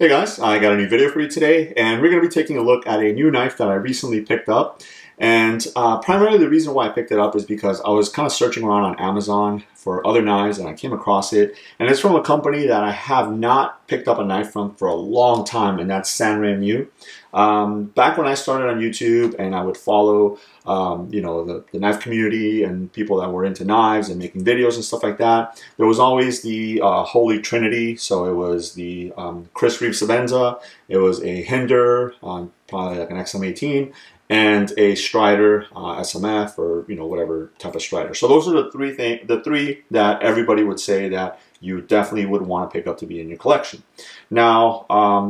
Hey guys, I got a new video for you today, and we're going to be taking a look at a new knife that I recently picked up. And primarily the reason why I picked it up is because I was kind of searching around on Amazon for other knives and I came across it. And it's from a company that I have not picked up a knife from for a long time, and that's Sanrenmu. Back when I started on YouTube and I would follow the knife community and people that were into knives and making videos and stuff like that, there was always the Holy Trinity. So it was the Chris Reeve Sabenza, it was a Hinder, probably like an XM18, and a Strider SMF, or whatever type of Strider. So those are the three that everybody would say that you definitely would want to pick up to be in your collection. Now,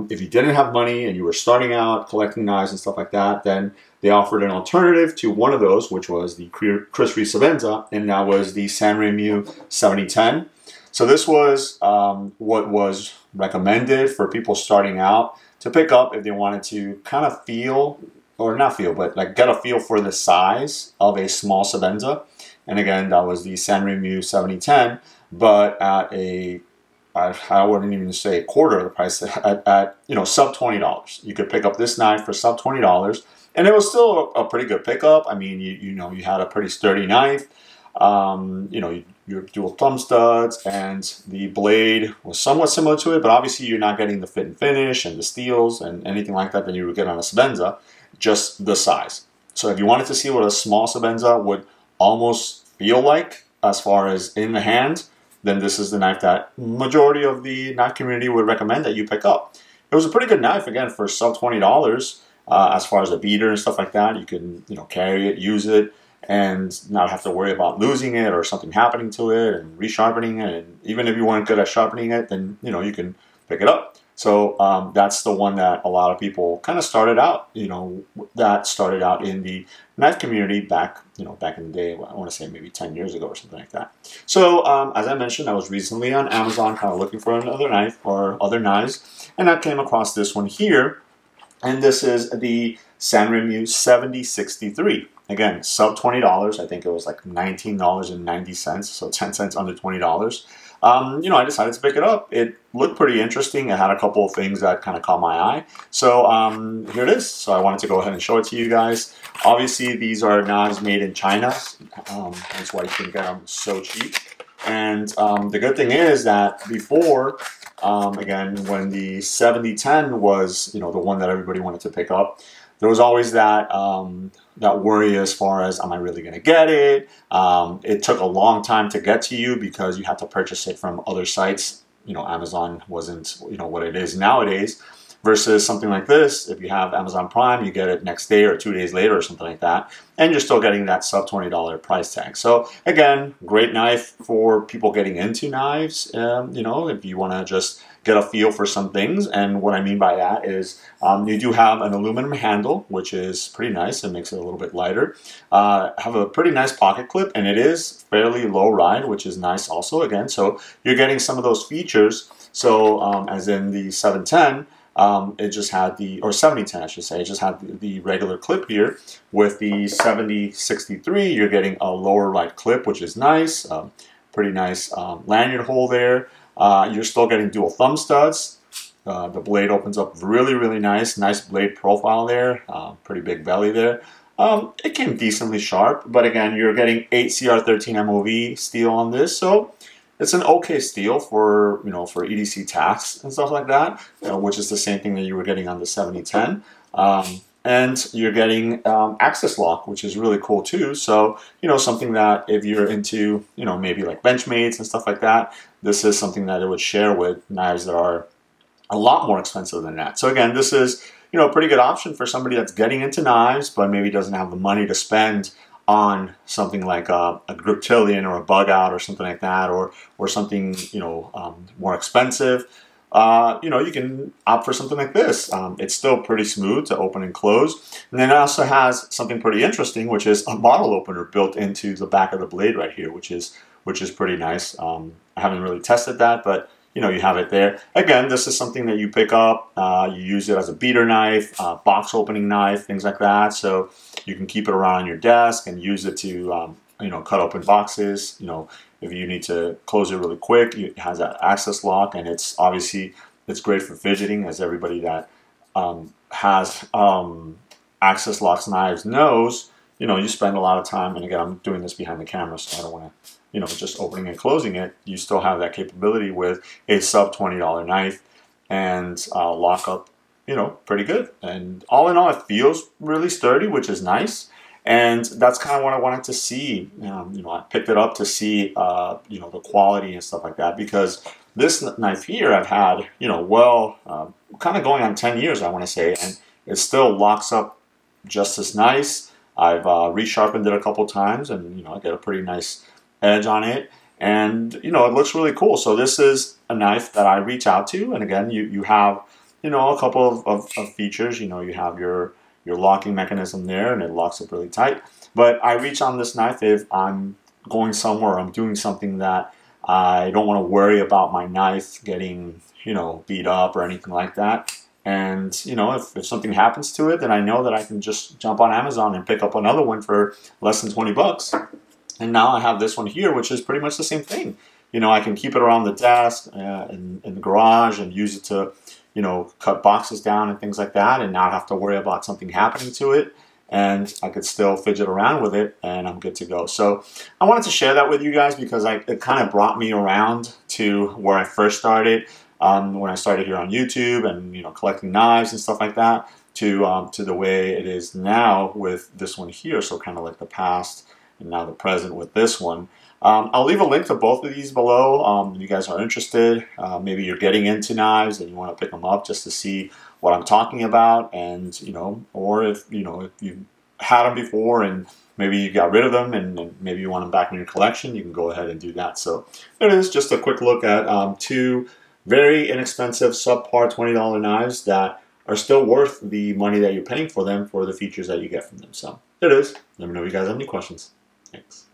if you didn't have money and you were starting out collecting knives and stuff like that, then they offered an alternative to one of those, which was the Chris Reeve Sabenza, and that was the Sanrenmu 7010. So this was what was recommended for people starting out to pick up if they wanted to kind of feel, or not feel, but like get a feel for the size of a small Sabenza. And again, that was the Sanrenmu 7010, but at I wouldn't even say a quarter of the price, at sub $20. You could pick up this knife for sub $20, and it was still a pretty good pickup. I mean, you had a pretty sturdy knife. Your dual thumb studs, and the blade was somewhat similar to it, but obviously you're not getting the fit and finish and the steels and anything like that you would get on a Sabenza, just the size. So if you wanted to see what a small Sabenza would almost feel like as far as in the hand, then this is the knife that majority of the knife community would recommend that you pick up. It was a pretty good knife, again, for sub $20. As far as a beater and stuff like that, you can carry it, use it, and not have to worry about losing it or something happening to it and resharpening it. And even if you weren't good at sharpening it, then you can pick it up. So that's the one that a lot of people kind of started out, that started out in the knife community back in the day. I want to say maybe 10 years ago or something like that. So as I mentioned, I was recently on Amazon kind of looking for another knife or other knives, and I came across this one here, and this is the Sanrenmu 7063. Again, sub $20. I think it was like $19.90, so 10 cents under $20. I decided to pick it up. It looked pretty interesting. It had a couple of things that kind of caught my eye. So here it is. So I wanted to go ahead and show it to you guys. Obviously, these are knives made in China. That's why you can get them so cheap. And the good thing is that before, again, when the 7010 was, the one that everybody wanted to pick up, there was always that that worry as far as, am I really going to get it? It took a long time to get to you because you had to purchase it from other sites. Amazon wasn't what it is nowadays. Versus something like this, if you have Amazon Prime, you get it next day or 2 days later or something like that, and you're still getting that sub $20 price tag. So again, great knife for people getting into knives. If you want to just get a feel for some things. And what I mean by that is you do have an aluminum handle, which is pretty nice. It makes it a little bit lighter. Have a pretty nice pocket clip, and it is fairly low ride, which is nice also, again. So you're getting some of those features. So as in the 710, it just had or 7010 I should say, it just had the regular clip here. With the 7063, you're getting a lower ride clip, which is nice. Pretty nice lanyard hole there. You're still getting dual thumb studs. The blade opens up really, really nice. Nice blade profile there. Pretty big belly there. It came decently sharp, but again, you're getting 8 CR13 MOV steel on this, so it's an okay steel for for EDC tasks and stuff like that, which is the same thing that you were getting on the 7010. And you're getting access lock, which is really cool too. So something that if you're into maybe like Benchmates and stuff like that, this is something that it would share with knives that are a lot more expensive than that. So again, this is a pretty good option for somebody that's getting into knives but maybe doesn't have the money to spend on something like a Griptilian or a Bug Out or something like that, or something more expensive. You can opt for something like this. It's still pretty smooth to open and close, and then it also has something pretty interesting, which is a bottle opener built into the back of the blade right here, which is pretty nice. I haven't really tested that, but you have it there. Again, this is something that you pick up. You use it as a beater knife, box opening knife, things like that. So you can keep it around on your desk and use it to cut open boxes. If you need to close it really quick, it has that access lock, and it's obviously It's great for fidgeting, as everybody that has access locks knives knows. You know, you spend a lot of time, and again, I'm doing this behind the camera, so I don't want to, you know, just opening and closing it. You still have that capability with a sub $20 knife and lock up, you know, pretty good. And all in all, it feels really sturdy, which is nice. And that's kind of what I wanted to see. You know, I picked it up to see, you know, the quality and stuff like that, because this knife here I've had, you know, well, kind of going on 10 years, I want to say, and it still locks up just as nice. I've resharpened it a couple times, and, you know, I get a pretty nice edge on it. And, you know, it looks really cool. So this is a knife that I reach out to. And again, you have, you know, a couple of features. You know, you have your locking mechanism there, and it locks up really tight. But I reach on this knife if I'm going somewhere, I'm doing something that I don't want to worry about my knife getting, you know, beat up or anything like that. And, you know, if something happens to it, then I know that I can just jump on Amazon and pick up another one for less than 20 bucks. And now I have this one here, which is pretty much the same thing. You know, I can keep it around the desk in the garage and use it to, you know, cut boxes down and things like that, and not have to worry about something happening to it. And I could still fidget around with it, and I'm good to go. So I wanted to share that with you guys because it kind of brought me around to where I first started, when I started here on YouTube and, you know, collecting knives and stuff like that, to the way it is now with this one here. So kind of like the past and now the present with this one. I'll leave a link to both of these below. If you guys are interested, maybe you're getting into knives and you want to pick them up just to see what I'm talking about, and, you know, or if, you know, if you've had them before and maybe you got rid of them and maybe you want them back in your collection, you can go ahead and do that. So it is just a quick look at two very inexpensive subpar $20 knives that are still worth the money that you're paying for them for the features that you get from them. So it is. Let me know if you guys have any questions. Thanks.